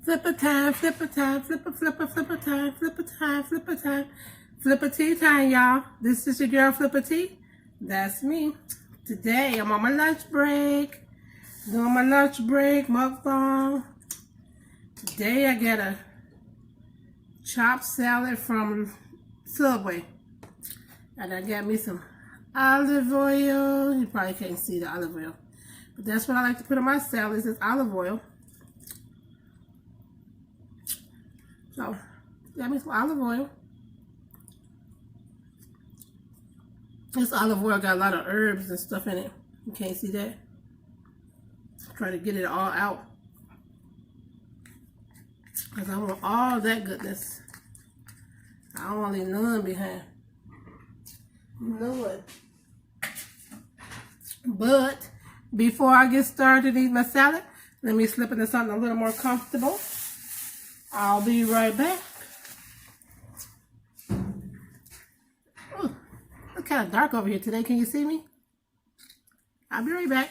Flipper time, flipper time, flipper, flipper, flipper time, flipper time, flipper time, flipper tea time, y'all. This is your girl, Flipper Tea. That's me. Today, I'm on my lunch break. Doing my lunch break, mukbang. Today, I got a chopped salad from Subway. And I got me some olive oil. You probably can't see the olive oil. But that's what I like to put on my salads, is olive oil. So, got me some olive oil. This olive oil got a lot of herbs and stuff in it. You can't see that. Try to get it all out, because I want all that goodness. I don't want to leave none behind. You know it. But before I get started eating my salad, let me slip into something a little more comfortable. I'll be right back. Ooh, it's kind of dark over here today. Can you see me? I'll be right back.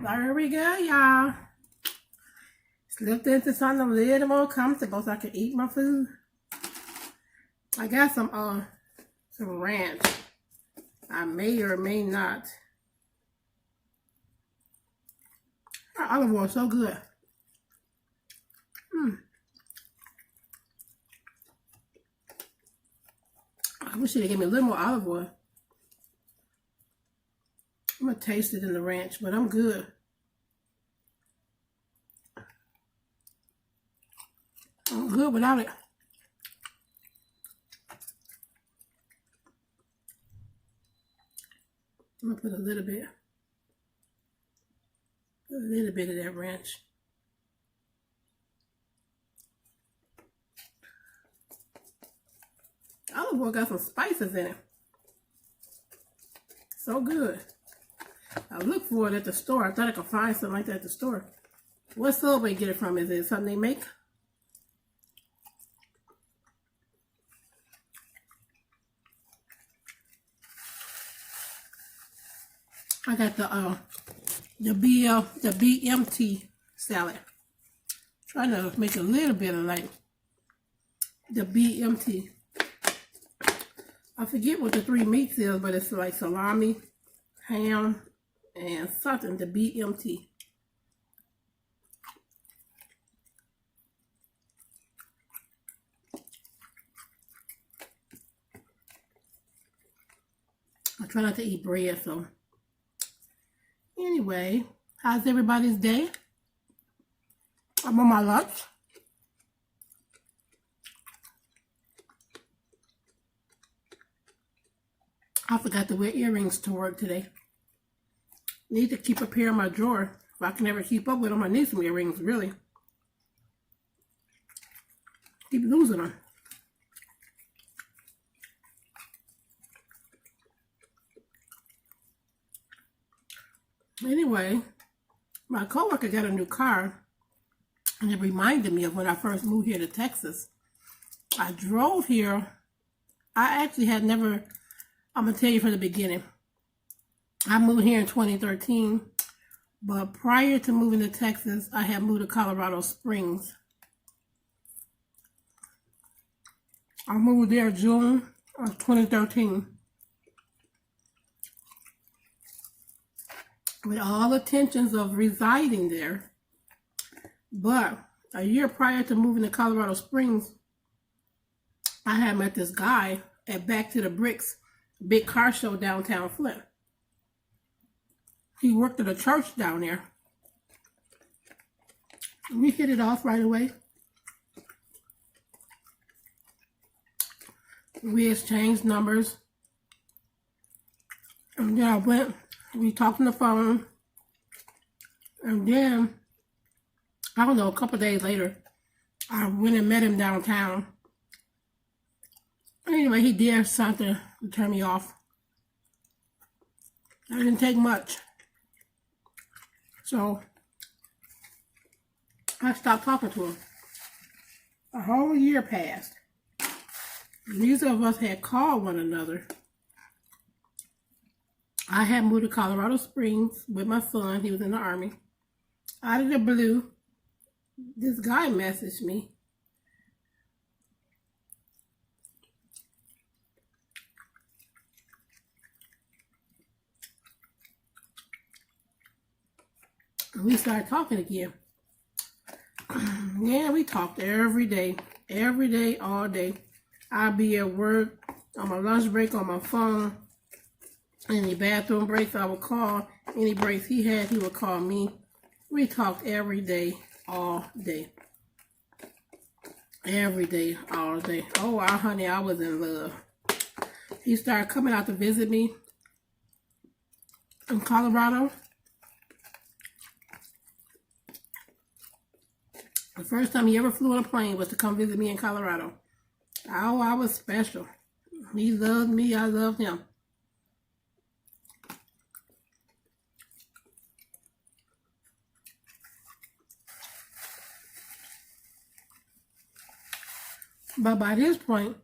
There we go, y'all. Slipped into something a little more comfortable so I can eat my food. I got some ranch. I may or may not. Our olive oil is so good. I wish they'd give me a little more olive oil. I'm going to taste it in the ranch, but I'm good. I'm good without it. I'm going to put a little bit of that ranch. Olive oil got some spices in it. So good. I looked for it at the store. I thought I could find something like that at the store. What Subway get it from? Is it something they make? I got the BMT salad. Trying to make a little bit of like the BMT. I forget what the 3 meats is, but it's like salami, ham, and something, the BMT. I try not to eat bread, so. Anyway, how's everybody's day? I'm on my lunch. I forgot to wear earrings to work today. Need to keep a pair in my drawer. If I can ever keep up with them, I need some earrings, really. Keep losing them. Anyway, my coworker got a new car, and it reminded me of when I first moved here to Texas. I drove here. I actually had never, I'm going to tell you from the beginning. I moved here in 2013, but prior to moving to Texas, I had moved to Colorado Springs. I moved there June of 2013. With all intentions of residing there. But a year prior to moving to Colorado Springs, I had met this guy at Back to the Bricks big car show downtown Flint. He worked at a church down there. We hit it off right away. We exchanged numbers. And then we talked on the phone. And then, I don't know, a couple days later, I went and met him downtown. Anyway, he did something to turn me off. It didn't take much. So, I stopped talking to him. A whole year passed. Neither of us had called one another. I had moved to Colorado Springs with my son. He was in the Army. Out of the blue, this guy messaged me. We started talking again. Yeah, we talked every day, all day. I'd be at work, on my lunch break, on my phone. Any bathroom breaks, I would call. Any breaks he had, he would call me. We talked every day, all day. Every day, all day. Oh, wow, honey, I was in love. He started coming out to visit me in Colorado. The first time he ever flew on a plane was to come visit me in Colorado. Oh, I was special. He loved me, I loved him. But by this point,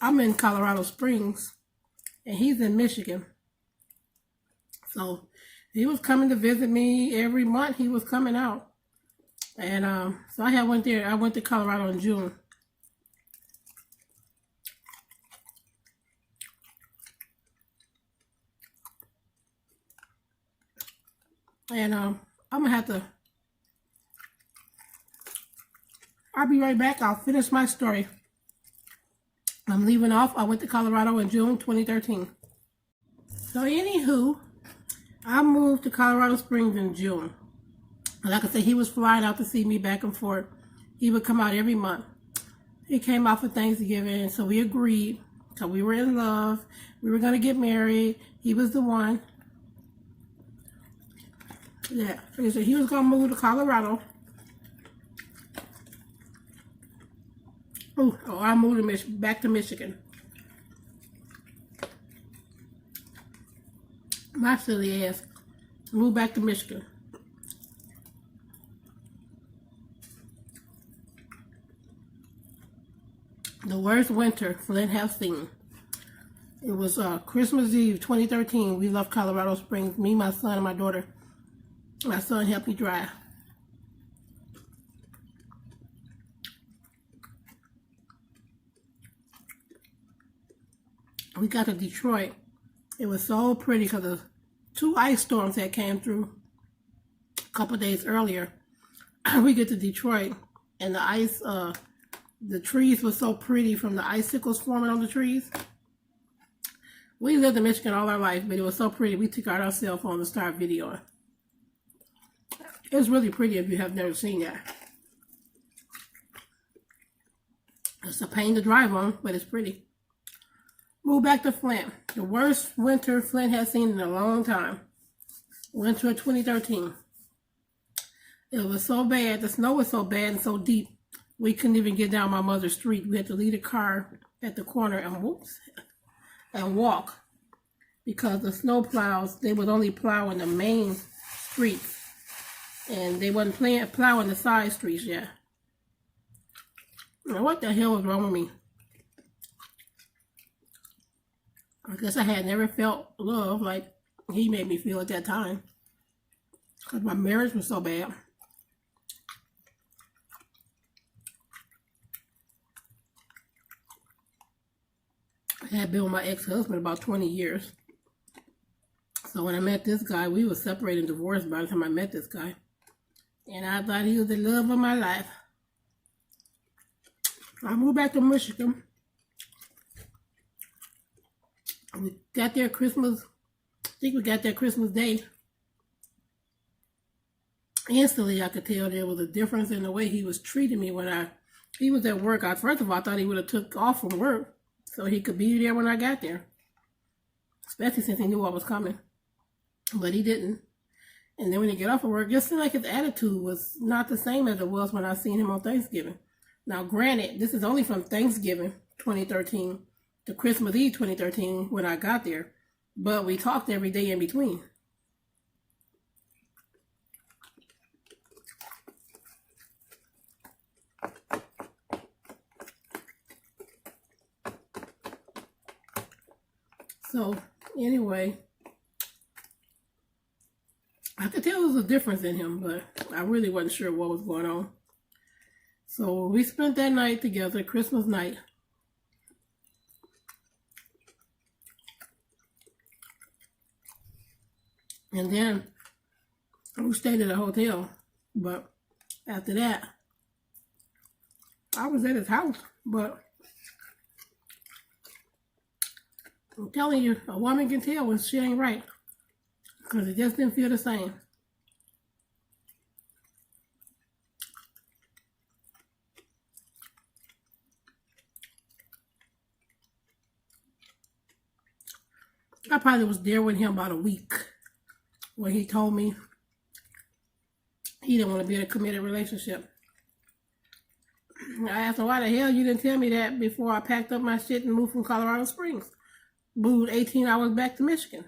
I'm in Colorado Springs, and he's in Michigan. So he was coming to visit me every month. He was coming out. And so I went there. I went to Colorado in June. And I'm going to have to... I'll be right back. I'll finish my story. I'm leaving off. I went to Colorado in June 2013. So anywho, I moved to Colorado Springs in June. Like I said, he was flying out to see me back and forth. He would come out every month. He came out for Thanksgiving, so we agreed. So we were in love. We were going to get married. He was the one. Yeah, so he was going to move to Colorado. Oh, I moved back to Michigan. My silly ass moved back to Michigan. The worst winter Flint has seen. It was Christmas Eve 2013. We left Colorado Springs. Me, my son, and my daughter. My son helped me drive. We got to Detroit. It was so pretty because of 2 ice storms that came through a couple days earlier. We get to Detroit, and the ice, the trees were so pretty from the icicles forming on the trees. We lived in Michigan all our life, but it was so pretty. We took out our cell phone to start videoing. It's really pretty if you have never seen that. It's a pain to drive on, but it's pretty. Moved back to Flint. The worst winter Flint has seen in a long time. Winter of 2013. It was so bad. The snow was so bad and so deep. We couldn't even get down my mother's street. We had to leave the car at the corner and walk. Because the snow plows, they was only plowing the main streets. And they wasn't plowing the side streets yet. Now, what the hell was wrong with me? I guess I had never felt love like he made me feel at that time. Because my marriage was so bad. I had been with my ex-husband about 20 years. So when I met this guy, we were separated and divorced by the time I met this guy. And I thought he was the love of my life. I moved back to Michigan. We got there Christmas, I think we got there Christmas Day. Instantly, I could tell there was a difference in the way he was treating me when he was at work. First of all, I thought he would have took off from work so he could be there when I got there. Especially since he knew I was coming. But he didn't. And then when he got off of work, it just seemed like his attitude was not the same as it was when I seen him on Thanksgiving. Now, granted, this is only from Thanksgiving 2013 to Christmas Eve 2013 when I got there. But we talked every day in between. So, anyway, I could tell there was a difference in him, but I really wasn't sure what was going on. So we spent that night together, Christmas night. And then we stayed at a hotel. But after that, I was at his house. But I'm telling you, a woman can tell when she ain't right. Because it just didn't feel the same. I probably was there with him about a week when he told me he didn't want to be in a committed relationship. I asked him, why the hell you didn't tell me that before I packed up my shit and moved from Colorado Springs? Moved 18 hours back to Michigan.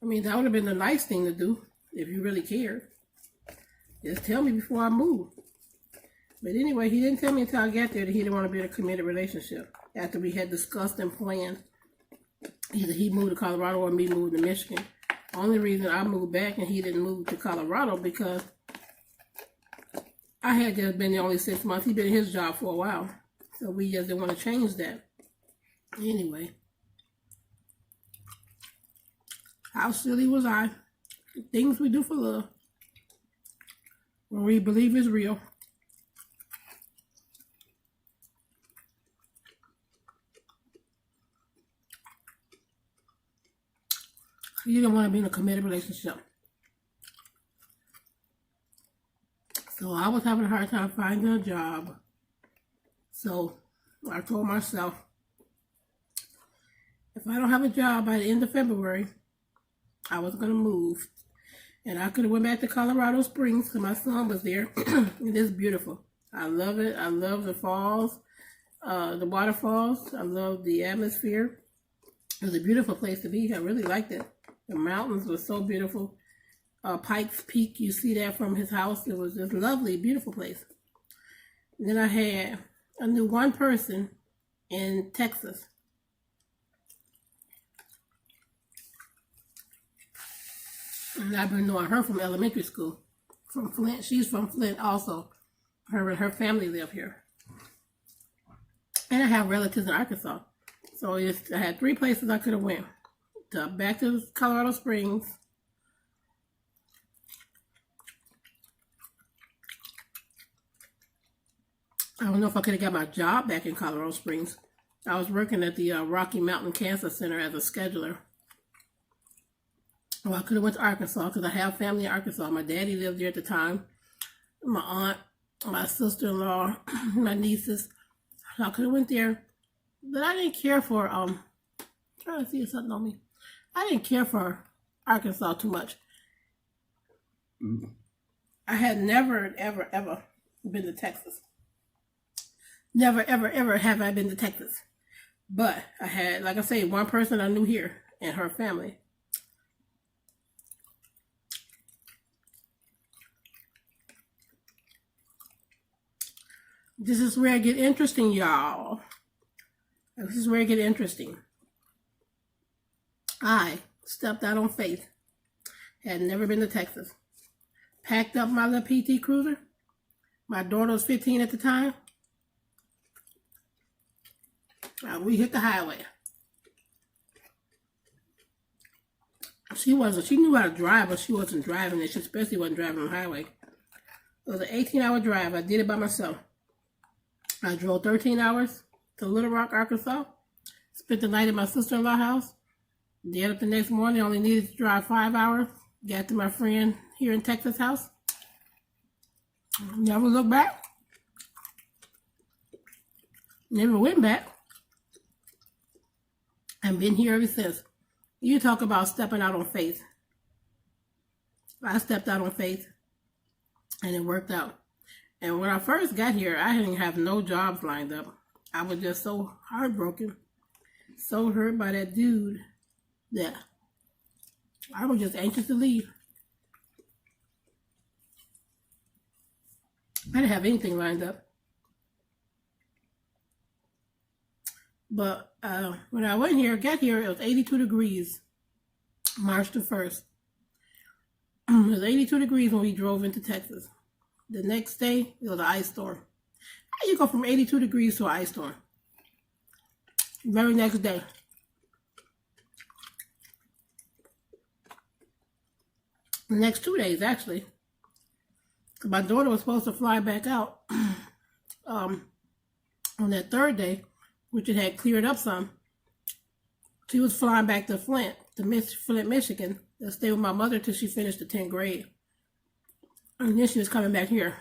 I mean, that would have been the nice thing to do if you really cared. Just tell me before I move. But anyway, he didn't tell me until I got there that he didn't want to be in a committed relationship. After we had discussed and planned, either he moved to Colorado or me moved to Michigan. Only reason I moved back and he didn't move to Colorado because I had just been there only 6 months. He'd been in his job for a while. So we just didn't want to change that. Anyway. How silly was I? Things we do for love. When we believe it's real. You didn't want to be in a committed relationship. So I was having a hard time finding a job. So I told myself, if I don't have a job by the end of February, I was going to move. And I could have went back to Colorado Springs because my son was there. It is beautiful. I love it. I love the falls, the waterfalls. I love the atmosphere. It was a beautiful place to be. I really liked it. The mountains were so beautiful. Pikes Peak, you see that from his house. It was just lovely, beautiful place. And then I knew one person in Texas. And I've been knowing her from elementary school, from Flint. She's from Flint also. Her and her family live here. And I have relatives in Arkansas. So I had 3 places I could have went. Back to Colorado Springs. I don't know if I could have got my job back in Colorado Springs. I was working at the Rocky Mountain Cancer Center as a scheduler. Well, I could have went to Arkansas because I have family in Arkansas. My daddy lived there at the time. My aunt, my sister-in-law, my nieces. So I could have went there. But I didn't care for, trying to see something on me. I didn't care for Arkansas too much. I had never, ever, ever been to Texas. Never, ever, ever have I been to Texas. But I had, like I say, one person I knew here and her family. This is where I get interesting, y'all. This is where I get interesting. I stepped out on faith. Had never been to Texas. Packed up my little PT Cruiser. My daughter was 15 at the time. We hit the highway. She knew how to drive, but she wasn't driving it. She especially wasn't driving on the highway. It was an 18-hour drive. I did it by myself. I drove 13 hours to Little Rock, Arkansas. Spent the night at my sister-in-law's house. Get up the next morning. Only needed to drive 5 hours. Got to my friend here in Texas' house. Never looked back. Never went back. And been here ever since. You talk about stepping out on faith. I stepped out on faith. And it worked out. And when I first got here, I didn't have no jobs lined up. I was just so heartbroken. So hurt by that dude that I was just anxious to leave. I didn't have anything lined up. But when I got here, it was 82 degrees March the 1st. It was 82 degrees when we drove into Texas. The next day, it was an ice storm. How you go from 82 degrees to an ice storm? Very next day. The next 2 days, actually. My daughter was supposed to fly back out on that third day, which it had cleared up some. She was flying back to Flint, Michigan, to stay with my mother till she finished the 10th grade. And then she was coming back here.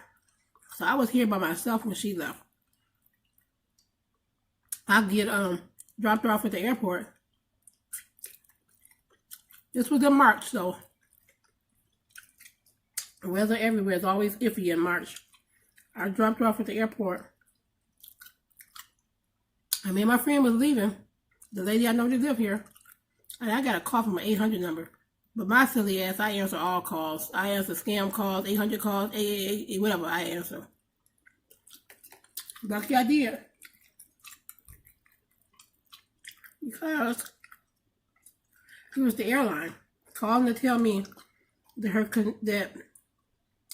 So I was here by myself when she left. I get dropped her off at the airport. This was in March, though. Weather everywhere is always iffy in March. I dropped her off at the airport. And me and my friend was leaving. The lady I know that live here. And I got a call from an 800 number. But my silly ass, I answer all calls. I answer scam calls, 800 calls, 888, whatever I answer. Lucky I did. Because it was the airline calling to tell me that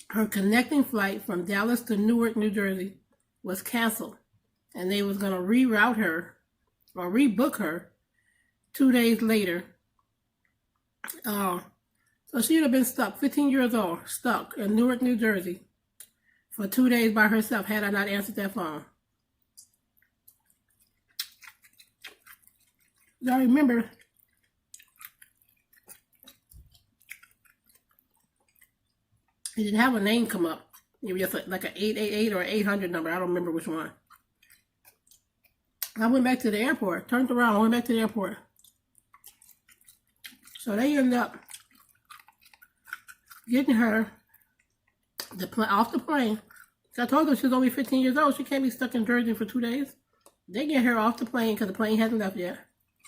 her connecting flight from Dallas to Newark, New Jersey was canceled. And they was going to reroute her or rebook her 2 days later. So she would have been stuck, 15 years old, stuck in Newark, New Jersey for 2 days by herself had I not answered that phone. I remember it didn't have a name come up. It was just like an 888 or 800 number. I don't remember which one. I went back to the airport, turned around, went back to the airport. So they ended up getting her off the plane. I told her she was only 15 years old. She can't be stuck in Jersey for 2 days. They get her off the plane because the plane hasn't left yet.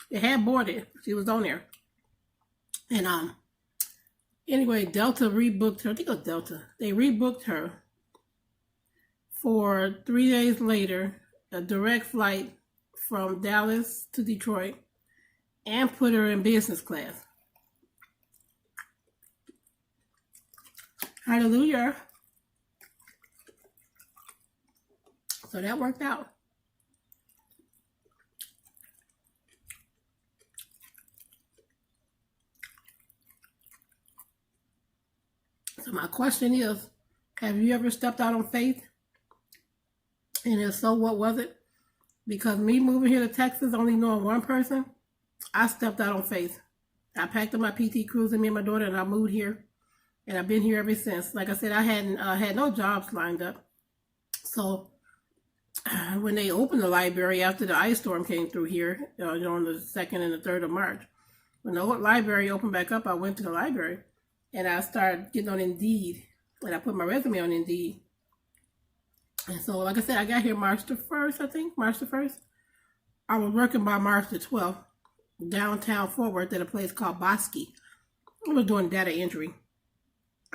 It had boarded. She was on there. And anyway, Delta rebooked her. I think it was Delta. They rebooked her for 3 days later, a direct flight from Dallas to Detroit, and put her in business class. Hallelujah. So that worked out. So my question is, have you ever stepped out on faith? And if so, what was it? Because me moving here to Texas, only knowing one person, I stepped out on faith. I packed up my PT Cruise and me and my daughter, and I moved here. And I've been here ever since. Like I said, I hadn't had no jobs lined up. So when they opened the library after the ice storm came through here, on the 2nd and the 3rd of March, when the library opened back up, I went to the library and I started getting on Indeed. And I put my resume on Indeed. And so, like I said, I got here March the 1st, I think, March the 1st. I was working by March the 12th, downtown Fort Worth at a place called Bosque. I was doing data entry.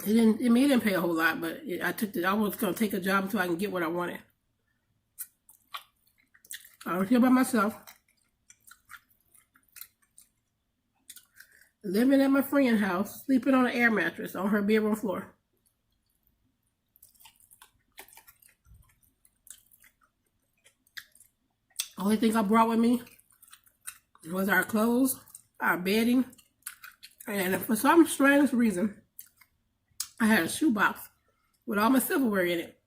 It didn't pay a whole lot, but I was going to take a job until I can get what I wanted. I was here by myself, living at my friend's house, sleeping on an air mattress on her bedroom floor. Only thing I brought with me was our clothes, our bedding, and for some strange reason, I had a shoebox with all my silverware in it.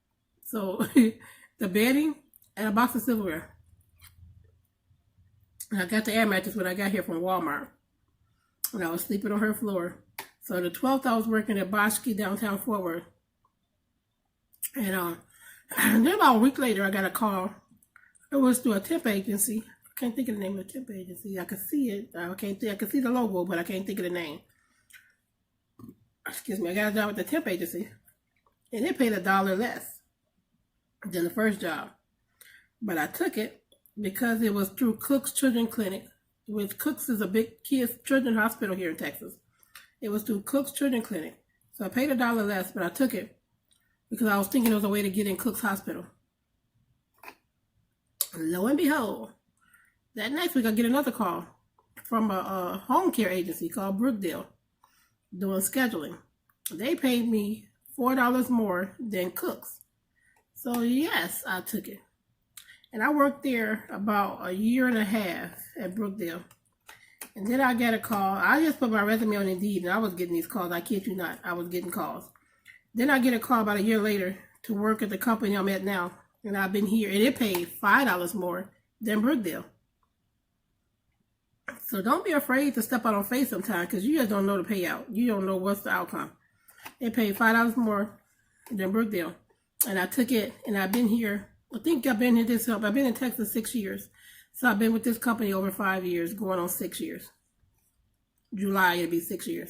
So the bedding and a box of silverware. And I got the air mattress when I got here from Walmart. And I was sleeping on her floor. So the 12th, I was working at Bosque, downtown Fort Worth. And then about a week later, I got a call. It was through a temp agency. I can't think of the name of the temp agency. I could see it. I could see the logo, but I can't think of the name. Excuse me. I got a job with the temp agency. And it paid $1 less than the first job. But I took it because it was through Cook's Children's Clinic. Which Cook's is a big children's hospital here in Texas. It was through Cook's Children's Clinic. So I paid $1 less, but I took it because I was thinking it was a way to get in Cook's Hospital. Lo and behold, that next week I get another call from a home care agency called Brookdale doing scheduling. They paid me $4 more than cooks. So yes, I took it. And I worked there about a year and a half at Brookdale. And then I got a call. I just put my resume on Indeed, and I was getting these calls. I kid you not. I was getting calls. Then I get a call about a year later to work at the company I'm at now. And I've been here, and it paid $5 more than Brookdale. So don't be afraid to step out on faith sometimes, because you just don't know the payout. You don't know what's the outcome. They paid $5 more than Brookdale. And I took it, and I've been here. I think I've been in Texas 6 years. So I've been with this company over 5 years, going on 6 years. July, it'll be 6 years.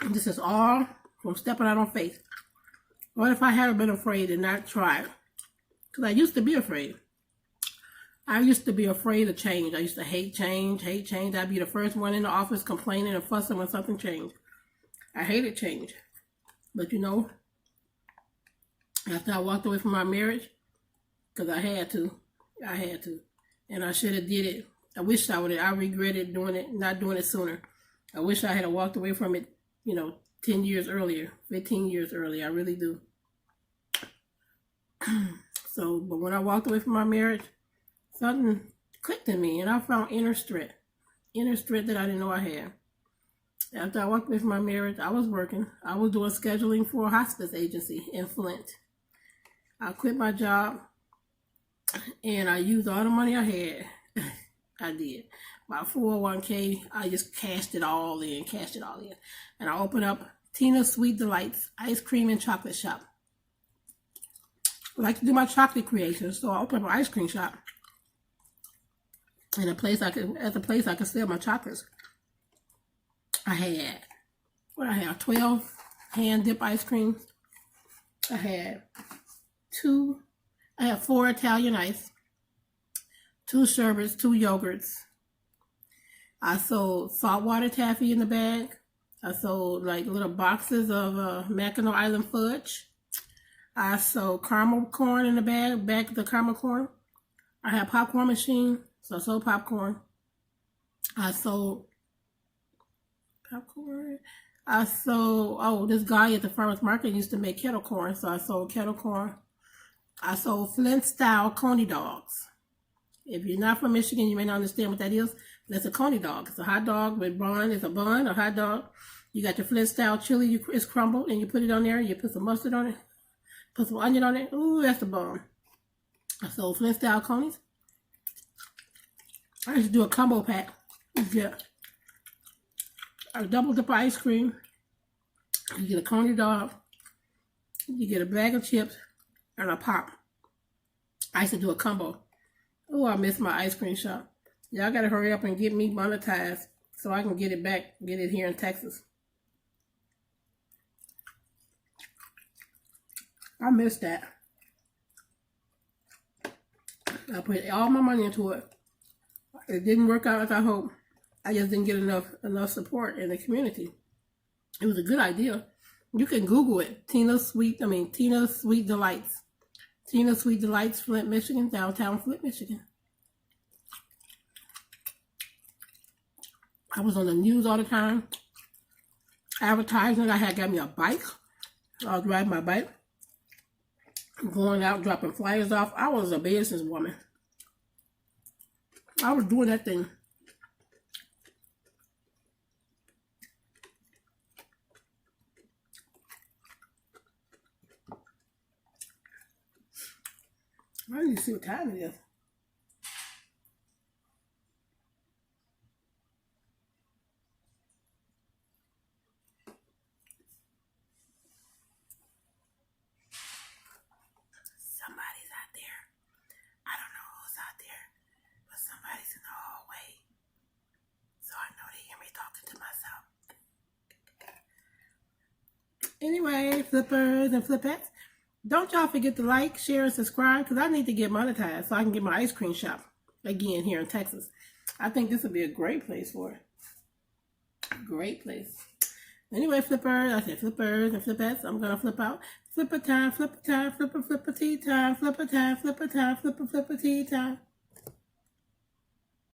And this is all from stepping out on faith. What if I hadn't been afraid and not tried? Because I used to be afraid. I used to be afraid of change. I used to hate change. I'd be the first one in the office complaining and fussing when something changed. I hated change. But you know, after I walked away from my marriage, because I had to, and I should have did it. I wish I would have. I regretted doing it, not doing it sooner. I wish I had walked away from it, 10 years earlier, 15 years earlier. I really do. But when I walked away from my marriage, something clicked in me, and I found inner strength that I didn't know I had. After I walked away from my marriage, I was working. I was doing scheduling for a hospice agency in Flint. I quit my job, and I used all the money I had. I did. My 401k, I just cashed it all in. And I opened up Tina's Sweet Delights Ice Cream and Chocolate Shop. I like to do my chocolate creations, so I opened up an ice cream shop. And at the place I could sell my chocolates. I had 12 hand dip ice creams. I had 4 Italian ice, 2 sherbets, 2 yogurts. I sold saltwater taffy in the bag. I sold like little boxes of Mackinac Island fudge. I sold caramel corn in the bag of the caramel corn. I had a popcorn machine, so I sold popcorn. I sold popcorn. This guy at the farmer's market used to make kettle corn, so I sold kettle corn. I sold Flint-style coney dogs. If you're not from Michigan, you may not understand what that is. That's a coney dog. It's a hot dog with bun. It's a bun, a hot dog. You got your Flint-style chili. It's crumbled, and you put it on there. You put some mustard on it. Put some onion on it. Ooh, that's the bomb. I sold Flint-style conies. I used to do a combo pack. You get a double dip ice cream. You get a coney dog. You get a bag of chips and a pop. I used to do a combo. Oh, I miss my ice cream shop. Y'all gotta hurry up and get me monetized so I can get it back, get it here in Texas. I miss that. I put all my money into it. It didn't work out as I hoped. I just didn't get enough support in the community. It was a good idea. You can Google it. Tina's Sweet Delights. Tina's Sweet Delights, Flint, Michigan, downtown Flint, Michigan. I was on the news all the time. Advertising. I got me a bike. I was riding my bike. Going out, dropping flyers off. I was a businesswoman. I was doing that thing. I need to see what time it is. Somebody's out there. I don't know who's out there, but somebody's in the hallway. So I know they hear me talking to myself. Anyway, flippers and flippettes. Don't y'all forget to like, share, and subscribe, because I need to get monetized so I can get my ice cream shop again here in Texas. I think this would be a great place for it. Great place. Anyway, flippers, I said flippers and flipettes. I'm gonna flip out. Flipper time, flipper time, flipper tea time, flipper time, flipper time, flipper tea time.